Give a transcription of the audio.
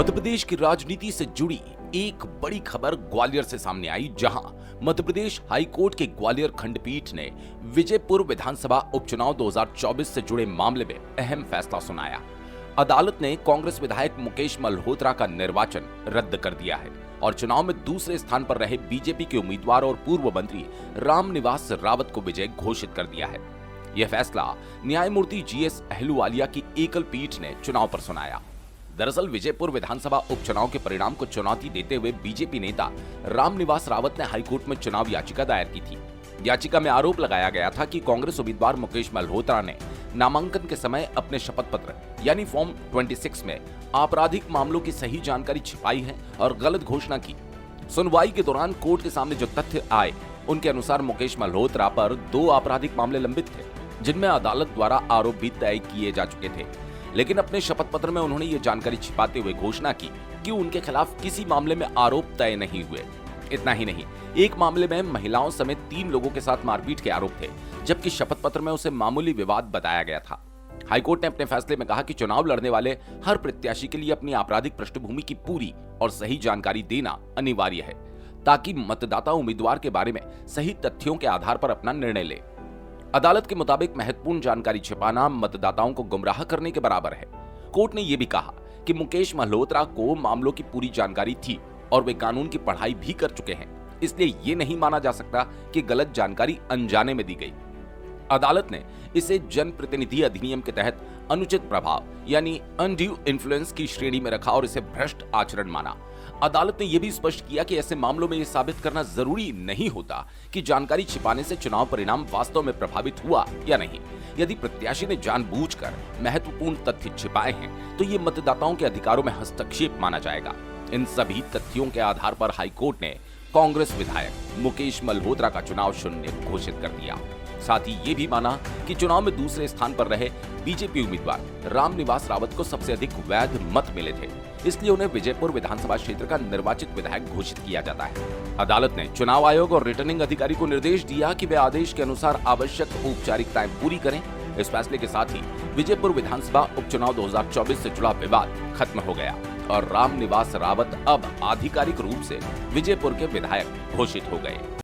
मध्य प्रदेश की राजनीति से जुड़ी एक बड़ी खबर ग्वालियर से सामने आई, जहां मध्य प्रदेश हाई कोर्ट के ग्वालियर खंडपीठ ने विजयपुर विधानसभा उपचुनाव 2024 से जुड़े मामले में अहम फैसला सुनाया। अदालत ने कांग्रेस विधायक मुकेश मल्होत्रा का निर्वाचन रद्द कर दिया है और चुनाव में दूसरे स्थान पर रहे बीजेपी के उम्मीदवार और पूर्व मंत्री रामनिवास रावत को विजयी घोषित कर दिया है। यह फैसला न्यायमूर्ति जीएस अहलूवालिया की एकल पीठ ने चुनाव पर सुनाया। दरअसल विजयपुर विधानसभा उपचुनाव के परिणाम को चुनौती देते हुए बीजेपी नेता रामनिवास रावत ने हाईकोर्ट में चुनाव याचिका दायर की थी। याचिका में आरोप लगाया गया था कि कांग्रेस उम्मीदवार मुकेश मल्होत्रा ने नामांकन के समय अपने शपथ पत्र यानी फॉर्म 26 में आपराधिक मामलों की सही जानकारी छिपाई है और गलत घोषणा की। सुनवाई के दौरान कोर्ट के सामने जो तथ्य आए, उनके अनुसार मुकेश मल्होत्रा पर 2 आपराधिक मामले लंबित थे, जिनमें अदालत द्वारा आरोप भी तय किए जा चुके थे। लेकिन अपने शपथ पत्र में उन्होंने ये जानकारी छिपाते हुए घोषणा की कि उनके खिलाफ किसी मामले में आरोप तय नहीं हुए। इतना ही नहीं, एक मामले में महिलाओं समेत 3 लोगों के साथ मारपीट के आरोप थे, जबकि शपथ पत्र में उसे मामूली विवाद बताया गया था। हाईकोर्ट ने अपने फैसले में कहा कि चुनाव लड़ने वाले हर प्रत्याशी के लिए अपनी आपराधिक पृष्ठभूमि की पूरी और सही जानकारी देना अनिवार्य है, ताकि मतदाता उम्मीदवार के बारे में सही तथ्यों के आधार पर अपना निर्णय ले। अदालत के मुताबिक महत्वपूर्ण जानकारी छिपाना मतदाताओं को गुमराह करने के बराबर है। कोर्ट ने यह भी कहा कि मुकेश मल्होत्रा को मामलों की पूरी जानकारी थी और वे कानून की पढ़ाई भी कर चुके हैं, इसलिए ये नहीं माना जा सकता कि गलत जानकारी अनजाने में दी गई। अदालत ने इसे जनप्रतिनिधि अधिनियम के तहत अनुचित प्रभाव यानी अनड्यू इन्फ्लुएंस की श्रेणी में रखा और इसे भ्रष्ट आचरण माना। अदालत ने यह भी स्पष्ट किया कि ऐसे मामलों में यह साबित करना जरूरी नहीं होता कि जानकारी छिपाने से चुनाव परिणाम वास्तव में प्रभावित हुआ या नहीं। यदि प्रत्याशी ने जानबूझकर महत्वपूर्ण तथ्य छिपाए हैं, तो ये मतदाताओं के अधिकारों में हस्तक्षेप माना जाएगा। इन सभी तथ्यों के आधार पर हाईकोर्ट ने कांग्रेस विधायक मुकेश मल्होत्रा का चुनाव शून्य घोषित कर दिया। साथ ही ये भी माना कि चुनाव में दूसरे स्थान पर रहे बीजेपी उम्मीदवार रामनिवास रावत को सबसे अधिक वैध मत मिले थे, इसलिए उन्हें विजयपुर विधानसभा क्षेत्र का निर्वाचित विधायक घोषित किया जाता है। अदालत ने चुनाव आयोग और रिटर्निंग अधिकारी को निर्देश दिया कि वे आदेश के अनुसार आवश्यक औपचारिकताएं पूरी करें। इस फैसले के साथ ही विजयपुर विधानसभा उपचुनाव 2024 से जुड़ा विवाद खत्म हो गया और रामनिवास रावत अब आधिकारिक रूप से विजयपुर के विधायक घोषित हो गए।